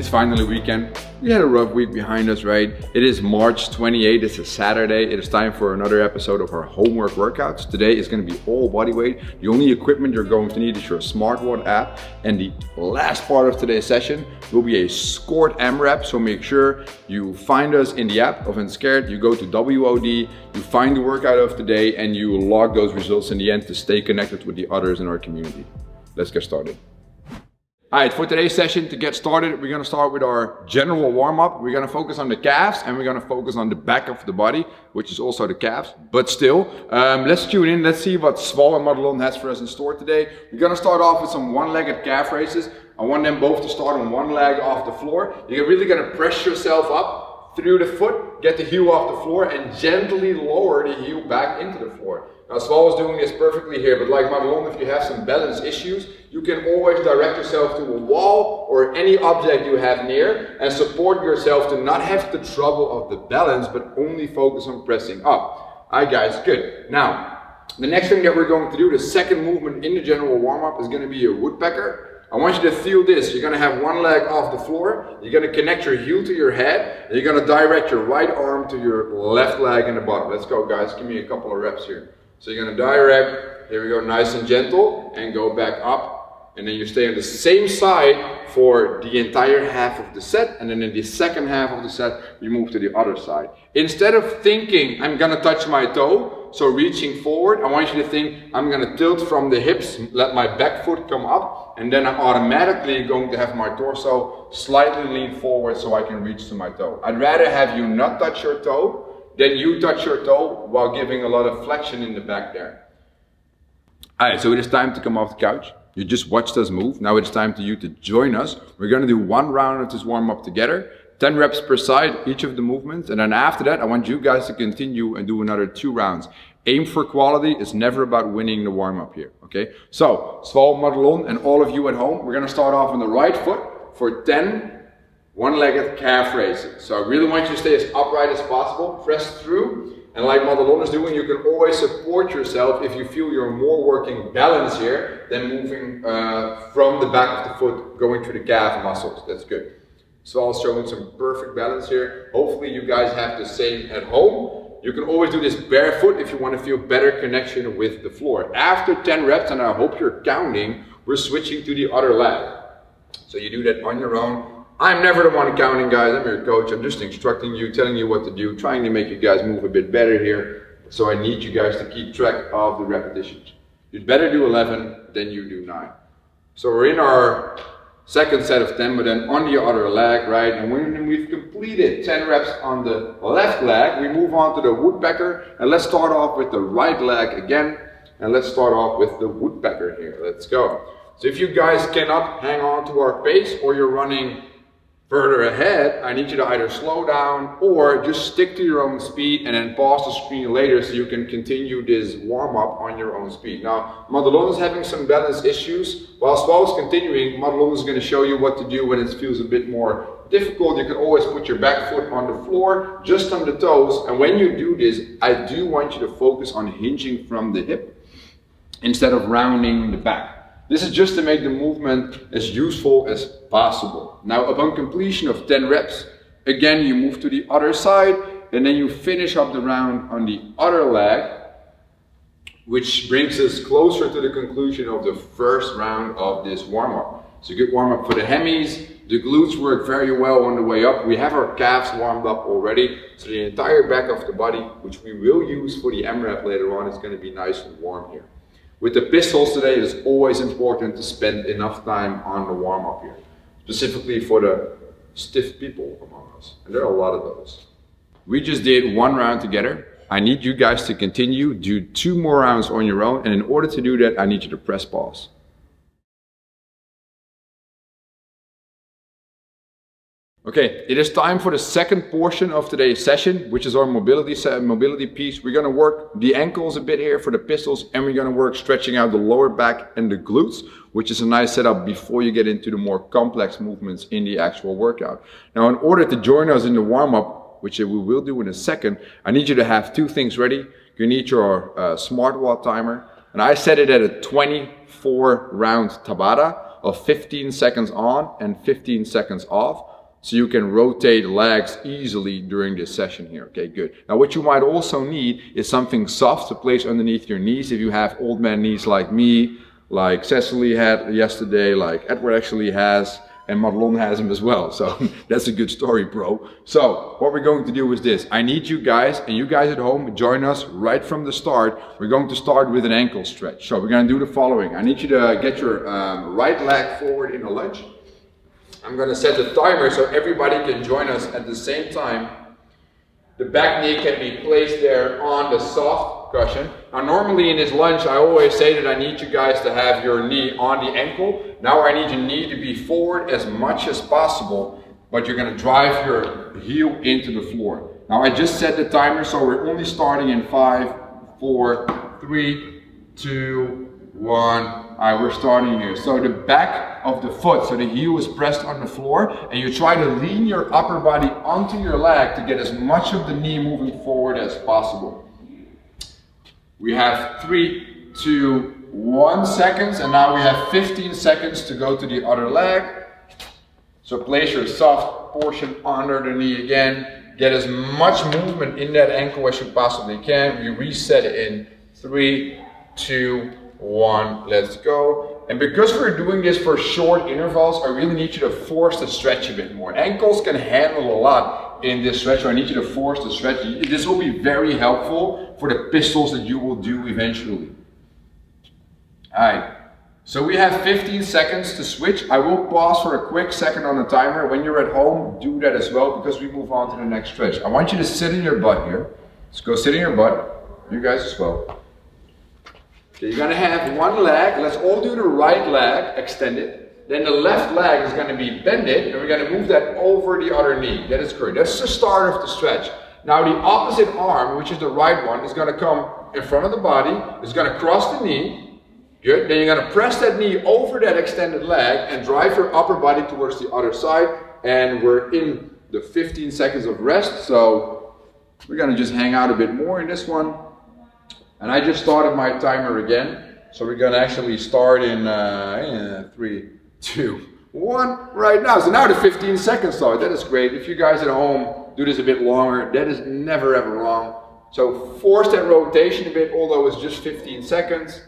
It's finally weekend. We had a rough week behind us, right? It is March 28th, it's a Saturday. It is time for another episode of our homework workouts. Today is going to be all body weight. The only equipment you're going to need is your smartwatch app. And the last part of today's session will be a scored AMRAP. So make sure you find us in the app of UnScared. You go to WOD, you find the workout of the day, and you log those results in the end to stay connected with the others in our community. Let's get started. All right, for today's session, to get started, we're gonna start with our general warm-up. We're gonna focus on the calves and we're gonna focus on the back of the body, which is also the calves, but still. Let's tune in, let's see what Sval and Madelon has for us in store today. We're gonna start off with some one-legged calf raises. I want them both to start on one leg off the floor. You're really gonna press yourself up through the foot, get the heel off the floor, and gently lower the heel back into the floor. Now Sval is doing this perfectly here, but like Madelon, if you have some balance issues, you can always direct yourself to a wall or any object you have near and support yourself to not have the trouble of the balance, but only focus on pressing up. Alright guys, good. Now, the next thing that we're going to do, the second movement in the general warm-up, is going to be a woodpecker. I want you to feel this. You're going to have one leg off the floor, you're going to connect your heel to your head, and you're going to direct your right arm to your left leg in the bottom. Let's go guys, give me a couple of reps here. So you're going to direct, here we go, nice and gentle, and go back up. And then you stay on the same side for the entire half of the set, and then in the second half of the set, you move to the other side. Instead of thinking, I'm gonna touch my toe, so reaching forward, I want you to think, I'm gonna tilt from the hips, let my back foot come up, and then I'm automatically going to have my torso slightly lean forward so I can reach to my toe. I'd rather have you not touch your toe than you touch your toe while giving a lot of flexion in the back there. Alright, so it is time to come off the couch. You just watched us move. Now it's time for you to join us. We're going to do one round of this warm-up together. 10 reps per side, each of the movements. And then after that, I want you guys to continue and do another 2 rounds. Aim for quality. It's never about winning the warm-up here. Okay? So, Sval, Madelon, and all of you at home, we're going to start off on the right foot for 10 one-legged calf raises. So I really want you to stay as upright as possible. Press through. And like Madelon is doing, you can always support yourself if you feel you're more working balance here than moving from the back of the foot going to the calf muscles. That's good. So I'll show you some perfect balance here. Hopefully you guys have the same at home. You can always do this barefoot if you want to feel better connection with the floor. After 10 reps, and I hope you're counting, we're switching to the other leg. So you do that on your own. I'm never the one counting, guys. I'm your coach. I'm just instructing you, telling you what to do, trying to make you guys move a bit better here. So I need you guys to keep track of the repetitions. You'd better do 11 than you do 9. So we're in our second set of 10, but then on the other leg, right? And when we've completed 10 reps on the left leg, we move on to the woodpecker. And let's start off with the right leg again. And let's start off with the woodpecker here. Let's go. So if you guys cannot hang on to our pace or you're running further ahead, I need you to either slow down or just stick to your own speed and then pause the screen later so you can continue this warm-up on your own speed. Now, Madelon is having some balance issues. While Sval is continuing, Madelon is going to show you what to do when it feels a bit more difficult. You can always put your back foot on the floor, just on the toes. And when you do this, I do want you to focus on hinging from the hip instead of rounding the back. This is just to make the movement as useful as possible. Now, upon completion of 10 reps, again, you move to the other side, and then you finish up the round on the other leg, which brings us closer to the conclusion of the first round of this warm-up. It's a good warm-up for the hammies. The glutes work very well on the way up. We have our calves warmed up already, so the entire back of the body, which we will use for the MRAP later on, is going to be nice and warm here. With the pistols today, it is always important to spend enough time on the warm-up here, specifically for the stiff people among us, and there are a lot of those. We just did 1 round together. I need you guys to continue, do 2 more rounds on your own, and in order to do that, I need you to press pause. Okay, it is time for the second portion of today's session, which is our mobility piece. We're going to work the ankles a bit here for the pistols, and we're going to work stretching out the lower back and the glutes, which is a nice setup before you get into the more complex movements in the actual workout. Now, in order to join us in the warm-up, which we will do in a second, I need you to have 2 things ready. You need your smartwatch timer, and I set it at a 24 round Tabata of 15 seconds on and 15 seconds off. so you can rotate legs easily during this session here. Okay, good. Now what you might also need is something soft to place underneath your knees if you have old man knees like me, like Cecily had yesterday, like Edward actually has, and Madelon has them as well. So that's a good story, bro. So what we're going to do is this. I need you guys, and you guys at home, join us right from the start. We're going to start with an ankle stretch. So we're going to do the following. I need you to get your right leg forward in a lunge. I'm going to set the timer so everybody can join us at the same time. The back knee can be placed there on the soft cushion. Now normally in this lunge I always say that I need you guys to have your knee on the ankle. Now I need your knee to be forward as much as possible, but you're going to drive your heel into the floor. Now I just set the timer, so we're only starting in 5, 4, 3, 2, 1. Alright, we're starting here. So the back of the foot, so the heel is pressed on the floor, and you try to lean your upper body onto your leg to get as much of the knee moving forward as possible. We have 3, 2, 1 seconds, and now we have 15 seconds to go to the other leg. So place your soft portion under the knee again. Get as much movement in that ankle as you possibly can. We reset it in 3, 2, 1, let's go. And because we're doing this for short intervals, I really need you to force the stretch a bit more. Ankles can handle a lot in this stretch, so I need you to force the stretch. This will be very helpful for the pistols that you will do eventually. Alright, so we have 15 seconds to switch. I will pause for a quick second on the timer. When you're at home, do that as well, because we move on to the next stretch. I want you to sit in your butt here. Let's go sit in your butt. You guys as well. So you're going to have one leg. Let's all do the right leg extended. Then the left leg is going to be bended, and we're going to move that over the other knee. That is correct. That's the start of the stretch. Now the opposite arm, which is the right one, is going to come in front of the body. It's going to cross the knee. Good. Then you're going to press that knee over that extended leg and drive your upper body towards the other side. And we're in the 15 seconds of rest. So we're going to just hang out a bit more in this one. And I just started my timer again. So we're going to actually start in 3, 2, 1 right now. So now the 15 seconds start. That is great. If you guys at home do this a bit longer, that is never ever wrong. So force that rotation a bit, although it's just 15 seconds.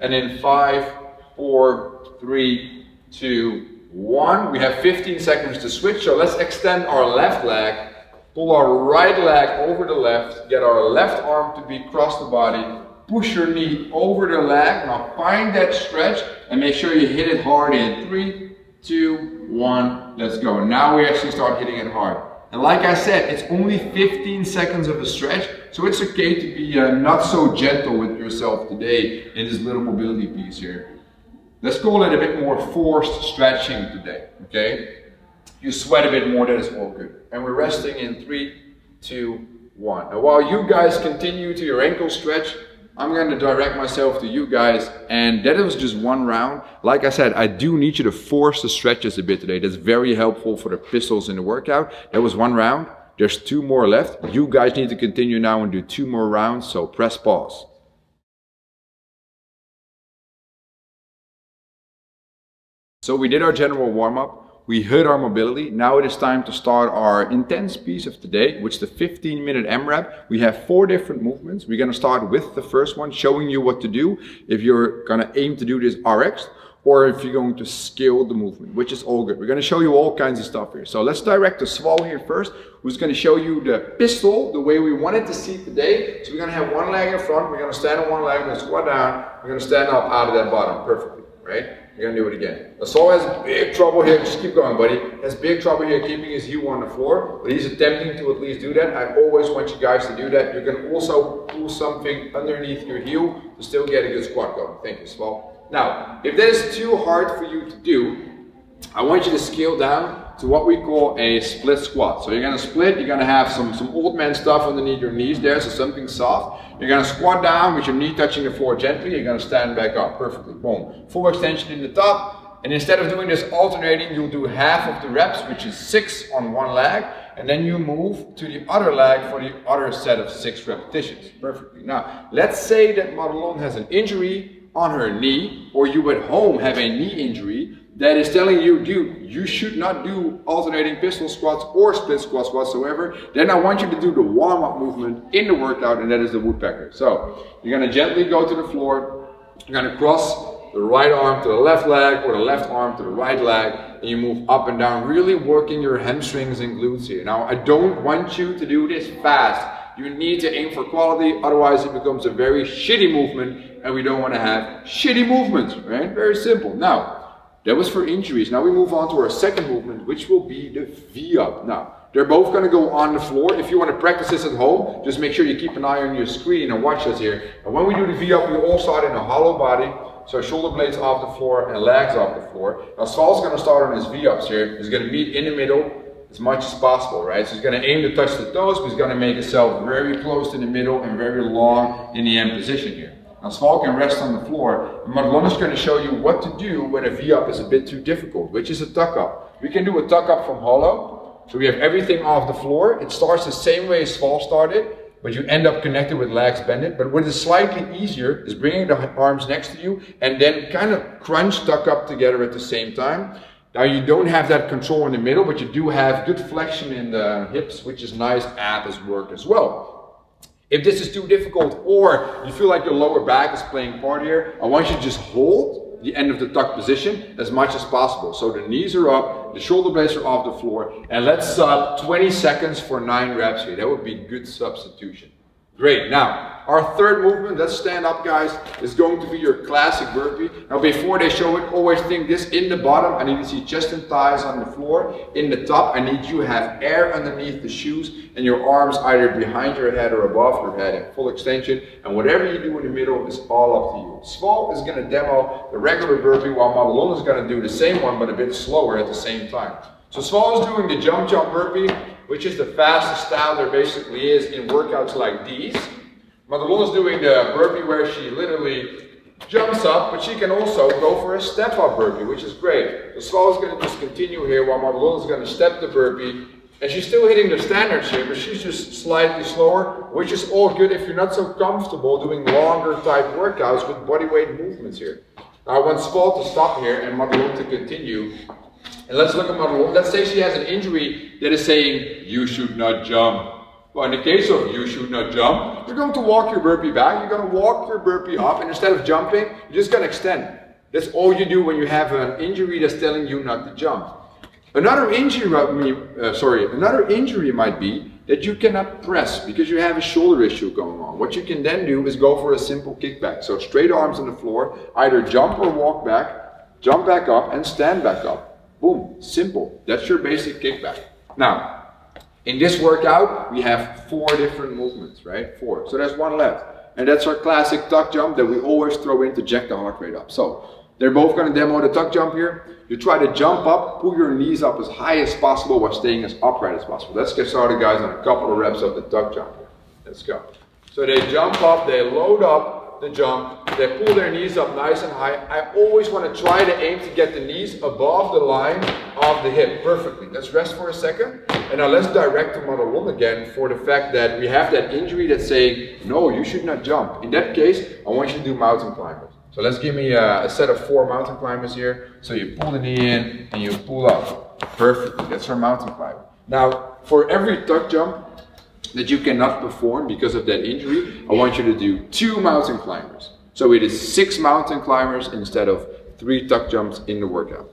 And in 5, 4, 3, 2, 1. We have 15 seconds to switch. So let's extend our left leg. Pull our right leg over the left, get our left arm to be across the body, push your knee over the leg. Now find that stretch and make sure you hit it hard in 3, 2, 1, let's go. Now we actually start hitting it hard. And like I said, it's only 15 seconds of a stretch, so it's okay to be not so gentle with yourself today in this little mobility piece here. Let's call it a bit more forced stretching today, okay? You sweat a bit more, that is all good. And we're resting in 3, 2, 1. Now while you guys continue to your ankle stretch, I'm going to direct myself to you guys, and that was just one round. Like I said, I do need you to force the stretches a bit today. That's very helpful for the pistols in the workout. That was one round. There's 2 more left. You guys need to continue now and do 2 more rounds, so press pause. So we did our general warm-up. We hit our mobility. Now it is time to start our intense piece of today, which is the 15-minute MRAP. We have 4 different movements. We're going to start with the first one, showing you what to do if you're going to aim to do this RX, or if you're going to scale the movement, which is all good. We're going to show you all kinds of stuff here. So let's direct the Swal here first, who's going to show you the pistol the way we wanted to see today. So we're going to have one leg in front. We're going to stand on one leg. We're going to squat down. We're going to stand up out of that bottom perfectly, right? You're going to do it again. Assault has big trouble here. Just keep going, buddy. Has big trouble here keeping his heel on the floor, but he's attempting to at least do that. I always want you guys to do that. You can also pull something underneath your heel to still get a good squat going. Thank you, Swal. Now, if that is too hard for you to do, I want you to scale down to what we call a split squat. So you're going to split. You're going to have some old man stuff underneath your knees there, so something soft. You're going to squat down with your knee touching the floor gently. You're going to stand back up perfectly. Boom. Full extension in the top. And instead of doing this alternating, you'll do half of the reps, which is 6 on one leg. And then you move to the other leg for the other set of 6 repetitions. Perfectly. Now, let's say that Madelon has an injury on her knee, or you at home have a knee injury. that is telling you, dude, you should not do alternating pistol squats or split squats whatsoever, then I want you to do the warm-up movement in the workout, and that is the woodpecker. So you're gonna gently go to the floor, you're gonna cross the right arm to the left leg or the left arm to the right leg, and you move up and down, really working your hamstrings and glutes here. Now, I don't want you to do this fast. You need to aim for quality, otherwise it becomes a very shitty movement, and we don't want to have shitty movements, right? Very simple. Now, that was for injuries. Now we move on to our second movement, which will be the V-up. Now, they're both going to go on the floor. If you want to practice this at home, just make sure you keep an eye on your screen and watch us here. And when we do the V-up, we all start in a hollow body. So shoulder blades off the floor and legs off the floor. Now Sval's going to start on his V-ups here. He's going to meet in the middle as much as possible, right? So he's going to aim to touch the toes, but he's going to make himself very close to the middle and very long in the end position here. Now Sval can rest on the floor, and Madelon is going to show you what to do when a V-up is a bit too difficult, which is a tuck up. We can do a tuck up from hollow, so we have everything off the floor. It starts the same way as Sval started, but you end up connected with legs bended. But what is slightly easier is bringing the arms next to you and then kind of crunch tuck up together at the same time. Now you don't have that control in the middle, but you do have good flexion in the hips, which is nice abs work as well. If this is too difficult or you feel like your lower back is playing part here, I want you to just hold the end of the tuck position as much as possible. So the knees are up, the shoulder blades are off the floor, and let's sub 20 seconds for 9 reps here. That would be good substitution. Great. Now, our third movement, let's stand up guys, is going to be your classic burpee. Now before they show it, always think this in the bottom, I need to see chest and thighs on the floor. In the top, I need you to have air underneath the shoes and your arms either behind your head or above your head in full extension. And whatever you do in the middle is all up to you. Sval is going to demo the regular burpee while Madelon is going to do the same one but a bit slower at the same time. So Sval is doing the jump burpee, which is the fastest style there basically is in workouts like these. Madelon is doing the burpee where she literally jumps up, but she can also go for a step up burpee, which is great. So Sval is going to just continue here while Madelon is going to step the burpee. And she's still hitting the standards here, but she's just slightly slower, which is all good if you're not so comfortable doing longer type workouts with bodyweight movements here. Now I want Sval to stop here and Madelon to continue. And let's look at Madelon. Let's say she has an injury that is saying, you should not jump. Well, in the case of you should not jump, you're going to walk your burpee back, you're going to walk your burpee up, and instead of jumping, you're just going to extend. That's all you do when you have an injury that's telling you not to jump. Another injury might be that you cannot press because you have a shoulder issue going on. What you can then do is go for a simple kickback. So straight arms on the floor, either jump or walk back, jump back up and stand back up. Boom, simple. That's your basic kickback. Now, in this workout, we have 4 different movements, right? 4. So there's one left. And that's our classic tuck jump that we always throw in to jack the heart rate up. So they're both going to demo the tuck jump here. You try to jump up, pull your knees up as high as possible while staying as upright as possible. Let's get started guys on a couple of reps of the tuck jump here. Let's go. So they jump up, they load up the jump, they pull their knees up nice and high. I always want to try to aim to get the knees above the line of the hip perfectly. Let's rest for a second. And now let's direct to Madelon again for the fact that we have that injury that's saying, no, you should not jump. In that case, I want you to do mountain climbers. So let's give me a set of 4 mountain climbers here. So you pull the knee in and you pull up. Perfectly, that's our mountain climber. Now, for every tuck jump that you cannot perform because of that injury, I want you to do 2 mountain climbers. So it is 6 mountain climbers instead of 3 tuck jumps in the workout.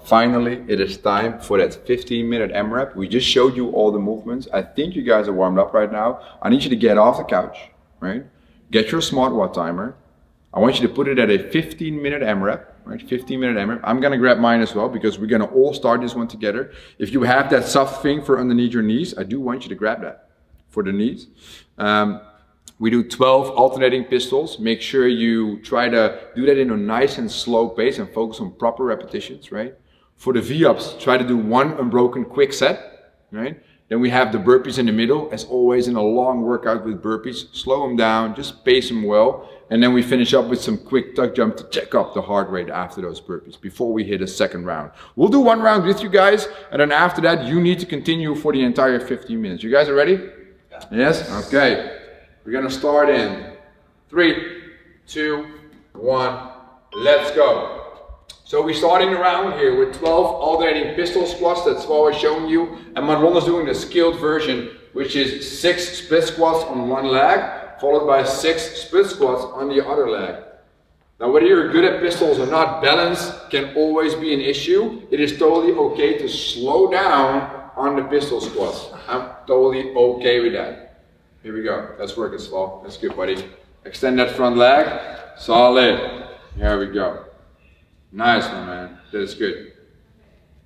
Finally, it is time for that 15-minute MRAP. We just showed you all the movements. I think you guys are warmed up right now. I need you to get off the couch, right? Get your smartwatch timer. I want you to put it at a 15-minute MRAP, right? 15-minute MRAP. I'm gonna grab mine as well because we're gonna all start this one together. If you have that soft thing for underneath your knees, I do want you to grab that for the knees. We do 12 alternating pistols. Make sure you try to do that in a nice and slow pace and focus on proper repetitions, right? For the V-ups, try to do 1 unbroken quick set, right? Then we have the burpees in the middle. As always in a long workout with burpees, slow them down, just pace them well. And then we finish up with some quick tuck jump to check up the heart rate after those burpees before we hit a second round. We'll do 1 round with you guys, and then after that, you need to continue for the entire 15 minutes. You guys are ready? Yeah. Yes? Okay. We're gonna start in 3, 2, 1, let's go. So we're starting the round here with 12 alternating pistol squats. That's what I was showing you. And Manrol's doing the skilled version, which is 6 split squats on one leg, followed by 6 split squats on the other leg. Now, whether you're good at pistols or not, balance can always be an issue. It is totally okay to slow down on the pistol squats. I'm totally okay with that. Here we go. Let's work it slow. That's good, buddy. Extend that front leg. Solid. Here we go. Nice, my man. That is good.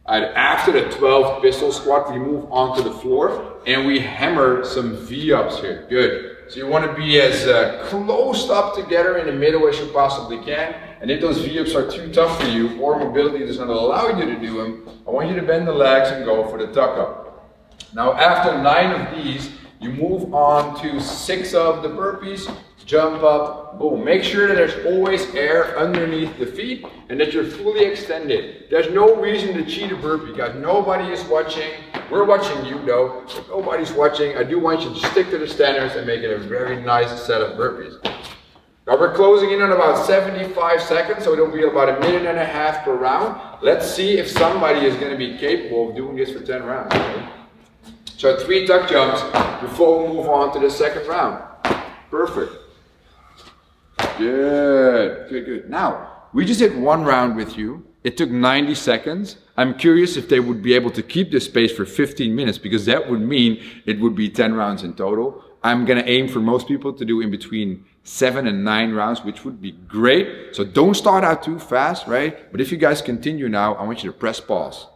All right, after the 12 pistol squat, we move onto the floor and we hammer some V-ups here. Good. So you want to be as close up together in the middle as you possibly can. And if those V-ups are too tough for you or mobility does not allow you to do them, I want you to bend the legs and go for the tuck up. Now after 9 of these, you move on to 6 of the burpees, jump up, boom. Make sure that there's always air underneath the feet and that you're fully extended. There's no reason to cheat a burpee, guys. Nobody is watching. We're watching you though, so nobody's watching. I do want you to stick to the standards and make it a very nice set of burpees. Now we're closing in on about 75 seconds, so it'll be about 1.5 minutes per round. Let's see if somebody is going to be capable of doing this for 10 rounds. Okay? So 3 tuck jumps before we move on to the second round. Perfect. Good, good, good. Now, we just did 1 round with you. It took 90 seconds. I'm curious if they would be able to keep this pace for 15 minutes because that would mean it would be 10 rounds in total. I'm gonna aim for most people to do in between 7 and 9 rounds, which would be great. So don't start out too fast, right? But if you guys continue now, I want you to press pause.